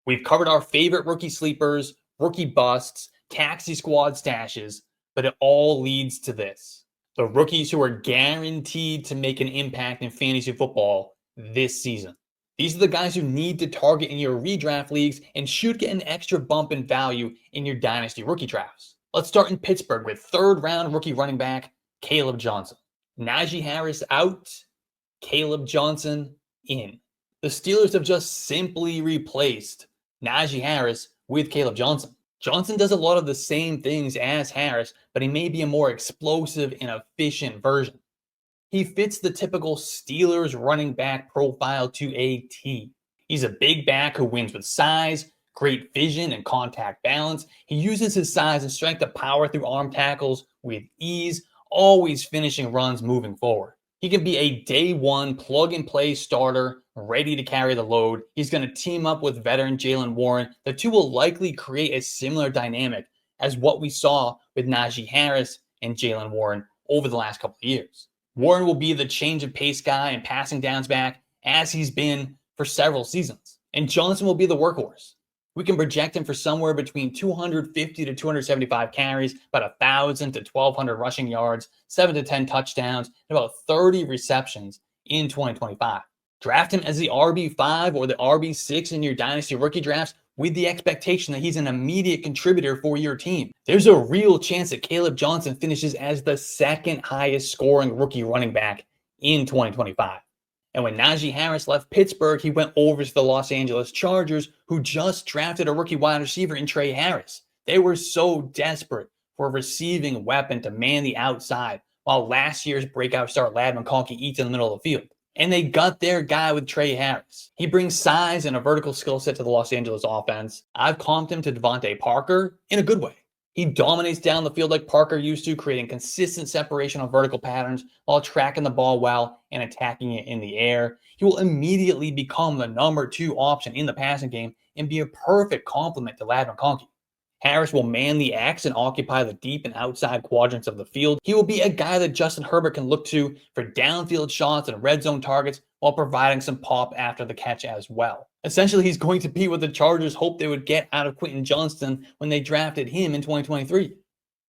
We've covered our favorite rookie sleepers, rookie busts, taxi squad stashes, but it all leads to this. The rookies who are guaranteed to make an impact in fantasy football this season. These are the guys who need to target in your redraft leagues and should get an extra bump in value in your dynasty rookie drafts. Let's start in Pittsburgh with third-round rookie running back Kaleb Johnson. Najee Harris out, Kaleb Johnson in. The Steelers have just simply replaced Najee Harris with Kaleb Johnson. Johnson does a lot of the same things as Harris, but he may be a more explosive and efficient version. He fits the typical Steelers running back profile to a T. He's a big back who wins with size, great vision, and contact balance. He uses his size and strength to power through arm tackles with ease, always finishing runs moving forward. He can be a day one plug-and-play starter, ready to carry the load. He's going to team up with veteran Jaylen Warren. The two will likely create a similar dynamic as what we saw with Najee Harris and Jaylen Warren over the last couple of years. Warren will be the change of pace guy and passing downs back as he's been for several seasons. And Johnson will be the workhorse. We can project him for somewhere between 250 to 275 carries, about 1,000 to 1,200 rushing yards, 7 to 10 touchdowns, and about 30 receptions in 2025. Draft him as the RB5 or the RB6 in your dynasty rookie drafts with the expectation that he's an immediate contributor for your team. There's a real chance that Kaleb Johnson finishes as the second highest scoring rookie running back in 2025. And when Najee Harris left Pittsburgh, he went over to the Los Angeles Chargers, who just drafted a rookie wide receiver in Tre Harris. They were so desperate for a receiving weapon to man the outside, while last year's breakout star Ladd McConkey eats in the middle of the field. And they got their guy with Tre Harris. He brings size and a vertical skill set to the Los Angeles offense. I've comped him to Devontae Parker in a good way. He dominates down the field like Parker used to, creating consistent separation on vertical patterns while tracking the ball well and attacking it in the air. He will immediately become the number 2 option in the passing game and be a perfect complement to Ladd McConkey. Harris will man the X and occupy the deep and outside quadrants of the field. He will be a guy that Justin Herbert can look to for downfield shots and red zone targets while providing some pop after the catch as well. Essentially, he's going to be what the Chargers hoped they would get out of Quinshon Judkins when they drafted him in 2023.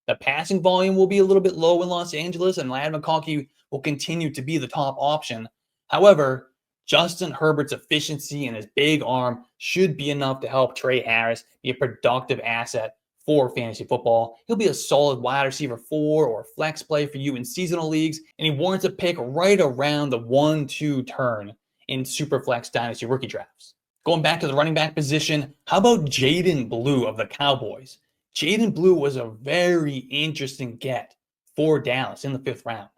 The passing volume will be a little bit low in Los Angeles, and Ladd McConkey will continue to be the top option. However, Justin Herbert's efficiency and his big arm should be enough to help Tre Harris be a productive asset for fantasy football. He'll be a solid wide receiver 4 or flex play for you in seasonal leagues, and he warrants a pick right around the 1-2 turn in Superflex Dynasty rookie drafts. Going back to the running back position, how about Jaydon Blue of the Cowboys? Jaydon Blue was a very interesting get for Dallas in the 5th round.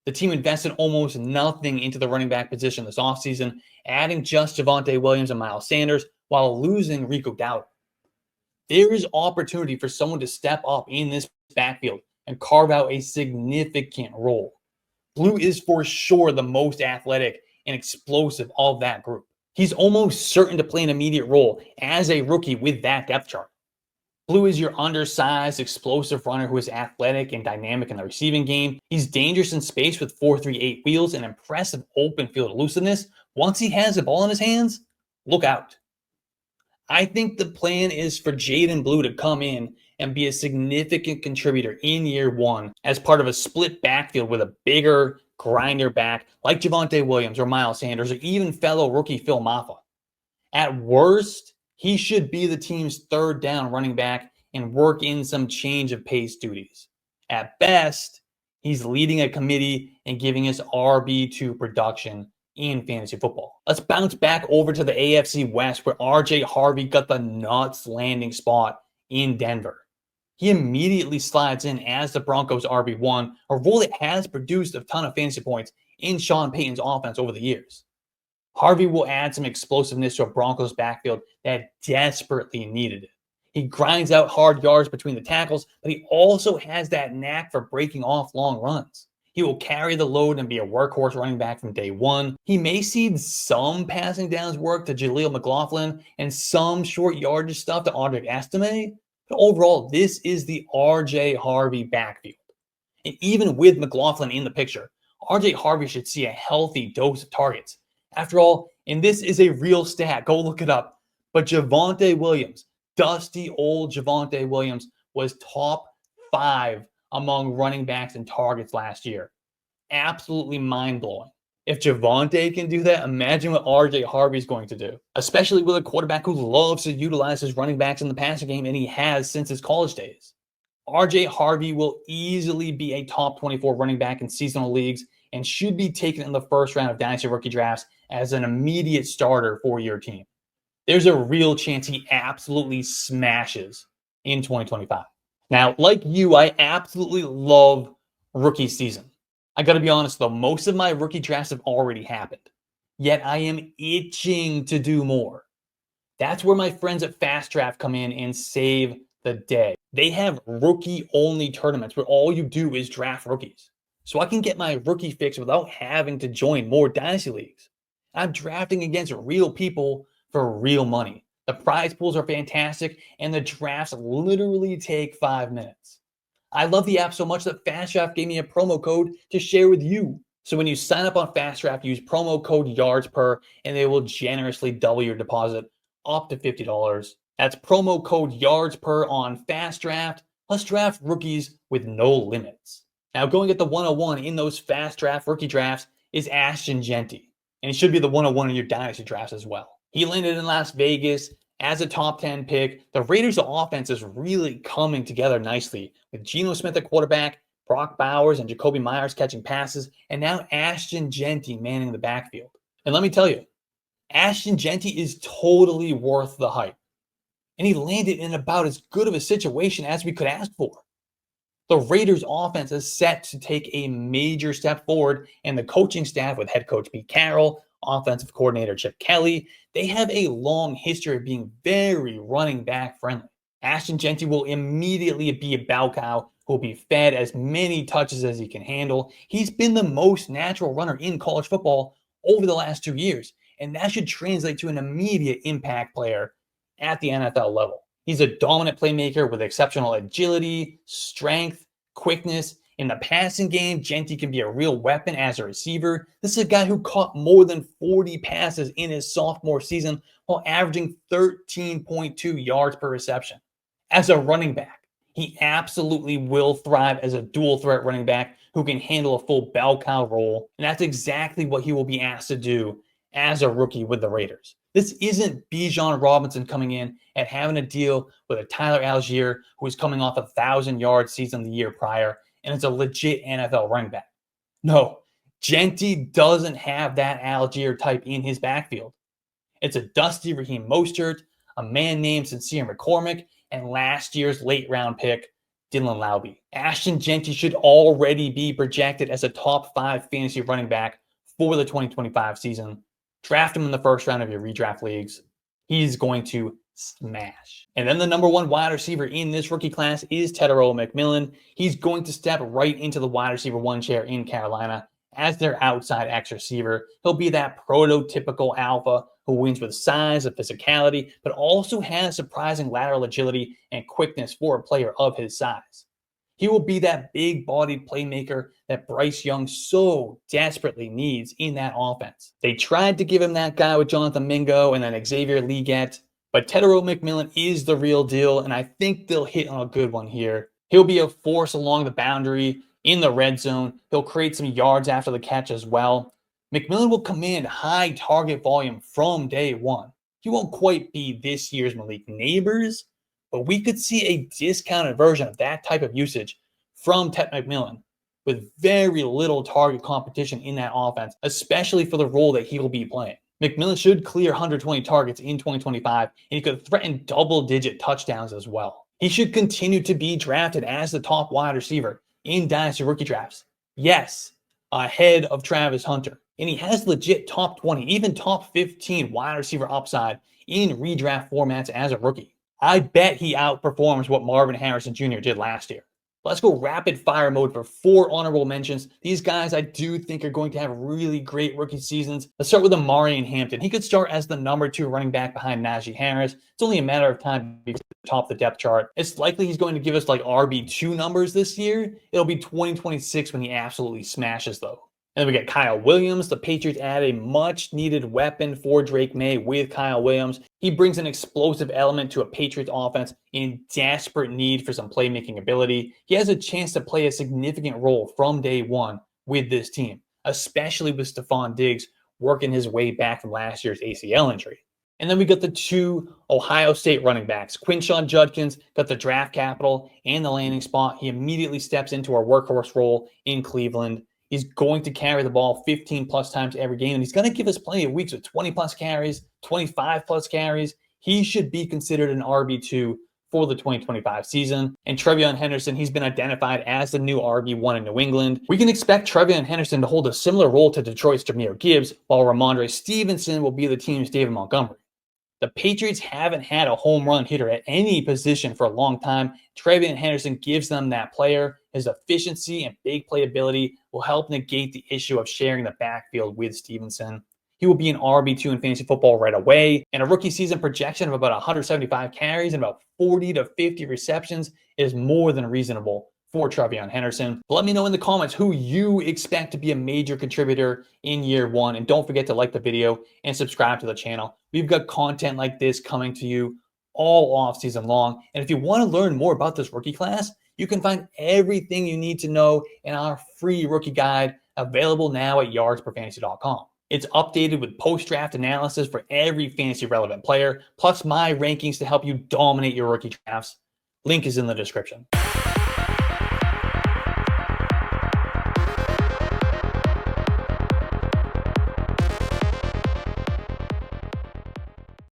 The team invested almost nothing into the running back position this offseason, adding just Javonte Williams and Miles Sanders while losing Rico Dowdle. There is opportunity for someone to step up in this backfield and carve out a significant role. Blue is for sure the most athletic and explosive of that group. He's almost certain to play an immediate role as a rookie with that depth chart. Blue is your undersized, explosive runner who is athletic and dynamic in the receiving game. He's dangerous in space with 4.38 wheels and impressive open field elusiveness. Once he has the ball in his hands, look out. I think the plan is for Jaydon Blue to come in and be a significant contributor in year 1 as part of a split backfield with a bigger grinder back like Javonte Williams or Miles Sanders or even fellow rookie Phil Maffa. At worst, he should be the team's 3rd down running back and work in some change of pace duties. At best, he's leading a committee and giving us RB2 production in fantasy football. Let's bounce back over to the AFC West where RJ Harvey got the nuts landing spot in Denver. He immediately slides in as the Broncos RB1, a role that has produced a ton of fantasy points in Sean Payton's offense over the years. Harvey will add some explosiveness to a Broncos backfield that desperately needed it. He grinds out hard yards between the tackles, but he also has that knack for breaking off long runs. He will carry the load and be a workhorse running back from day 1. He may cede some passing downs work to Jaleel McLaughlin and some short yardage stuff to Audric Estime, but overall, this is the RJ Harvey backfield. And even with McLaughlin in the picture, RJ Harvey should see a healthy dose of targets. After all, and this is a real stat, go look it up, But Javonte Williams, dusty old Javonte Williams, was top 5 among running backs and targets last year. Absolutely mind-blowing. If Javonte can do that, imagine what RJ Harvey is going to do, especially with a quarterback who loves to utilize his running backs in the passing game, and he has since his college days. RJ Harvey will easily be a top 24 running back in seasonal leagues and should be taken in the first round of dynasty rookie drafts as an immediate starter for your team. There's a real chance he absolutely smashes in 2025. Now, like you, I absolutely love rookie season. I got to be honest, though, most of my rookie drafts have already happened. Yet I am itching to do more. That's where my friends at FastDraft come in and save the day. They have rookie-only tournaments where all you do is draft rookies. So I can get my rookie fix without having to join more dynasty leagues. I'm drafting against real people for real money. The prize pools are fantastic, and the drafts literally take 5 minutes. I love the app so much that FastDraft gave me a promo code to share with you. So when you sign up on FastDraft, use promo code YARDSPER, and they will generously double your deposit up to $50. That's promo code YARDSPER on FastDraft. Let's draft rookies with no limits. Now, going at the 101 in those FastDraft rookie drafts is Ashton Jeanty, and he should be the 101 in your dynasty drafts as well. He landed in Las Vegas as a top 10 pick. The Raiders' offense is really coming together nicely with Geno Smith at quarterback, Brock Bowers and Jacoby Myers catching passes, and now Ashton Jeanty manning the backfield. And let me tell you, Ashton Jeanty is totally worth the hype. And he landed in about as good of a situation as we could ask for. The Raiders' offense is set to take a major step forward, and the coaching staff with head coach Pete Carroll, offensive coordinator Chip Kelly, they have a long history of being very running back friendly. Ashton Jeanty will immediately be a bell cow who will be fed as many touches as he can handle. He's been the most natural runner in college football over the last 2 years, and that should translate to an immediate impact player at the NFL level. He's a dominant playmaker with exceptional agility, strength, quickness. In the passing game, Jeanty can be a real weapon as a receiver. This is a guy who caught more than 40 passes in his sophomore season while averaging 13.2 yards per reception. As a running back, he absolutely will thrive as a dual threat running back who can handle a full bell cow role. And that's exactly what he will be asked to do as a rookie with the Raiders. This isn't Bijan Robinson coming in and having a deal with a Tyler Algier who is coming off a 1,000-yard season the year prior and is a legit NFL running back. No, Jeanty doesn't have that Algier type in his backfield. It's a dusty Raheem Mostert, a man named Sincere McCormick, and last year's late-round pick, Dylan Laube. Ashton Jeanty should already be projected as a top 5 fantasy running back for the 2025 season. Draft him in the first round of your redraft leagues. He's going to smash. And then the number 1 wide receiver in this rookie class is Tetairoa McMillan. He's going to step right into the wide receiver 1 chair in Carolina as their outside X receiver. He'll be that prototypical alpha who wins with size and physicality, but also has surprising lateral agility and quickness for a player of his size. He will be that big-bodied playmaker that Bryce Young so desperately needs in that offense. They tried to give him that guy with Jonathan Mingo and then Xavier Legette, but Tetairoa McMillan is the real deal, and I think they'll hit on a good one here. He'll be a force along the boundary in the red zone. He'll create some yards after the catch as well. McMillan will command high target volume from day one. He won't quite be this year's Malik Neighbors, but we could see a discounted version of that type of usage from Tet McMillan with very little target competition in that offense, especially for the role that he will be playing. McMillan should clear 120 targets in 2025, and he could threaten double-digit touchdowns as well. He should continue to be drafted as the top wide receiver in dynasty rookie drafts. Yes, ahead of Travis Hunter. And he has legit top 20, even top 15 wide receiver upside in redraft formats as a rookie. I bet he outperforms what Marvin Harrison Jr. did last year. Let's go rapid fire mode for 4 honorable mentions. These guys I do think are going to have really great rookie seasons. Let's start with Omarion Hampton. He could start as the number 2 running back behind Najee Harris. It's only a matter of time to top the depth chart. It's likely he's going to give us like RB2 numbers this year. It'll be 2026 when he absolutely smashes though. And then we get Kyle Williams. The Patriots add a much-needed weapon for Drake May with Kyle Williams. He brings an explosive element to a Patriots offense in desperate need for some playmaking ability. He has a chance to play a significant role from day one with this team, especially with Stephon Diggs working his way back from last year's ACL injury. And then we got the 2 Ohio State running backs. Quinshon Judkins got the draft capital and the landing spot. He immediately steps into our workhorse role in Cleveland. He's going to carry the ball 15 plus times every game, and he's going to give us plenty of weeks with 20 plus carries, 25 plus carries. He should be considered an RB2 for the 2025 season. And TreVeyon Henderson, he's been identified as the new RB1 in New England. We can expect TreVeyon Henderson to hold a similar role to Detroit's Jahmyr Gibbs, while Ramondre Stevenson will be the team's David Montgomery. The Patriots haven't had a home run hitter at any position for a long time. TreVeyon Henderson gives them that player. His efficiency and big playability will help negate the issue of sharing the backfield with Stevenson. He will be an RB2 in fantasy football right away, and a rookie season projection of about 175 carries and about 40 to 50 receptions is more than reasonable for TreVeyon Henderson. Let me know in the comments who you expect to be a major contributor in year one. And don't forget to like the video and subscribe to the channel. We've got content like this coming to you all off season long. And if you want to learn more about this rookie class, you can find everything you need to know in our free rookie guide available now at yardsperfantasy.com. It's updated with post-draft analysis for every fantasy relevant player, plus my rankings to help you dominate your rookie drafts. Link is in the description.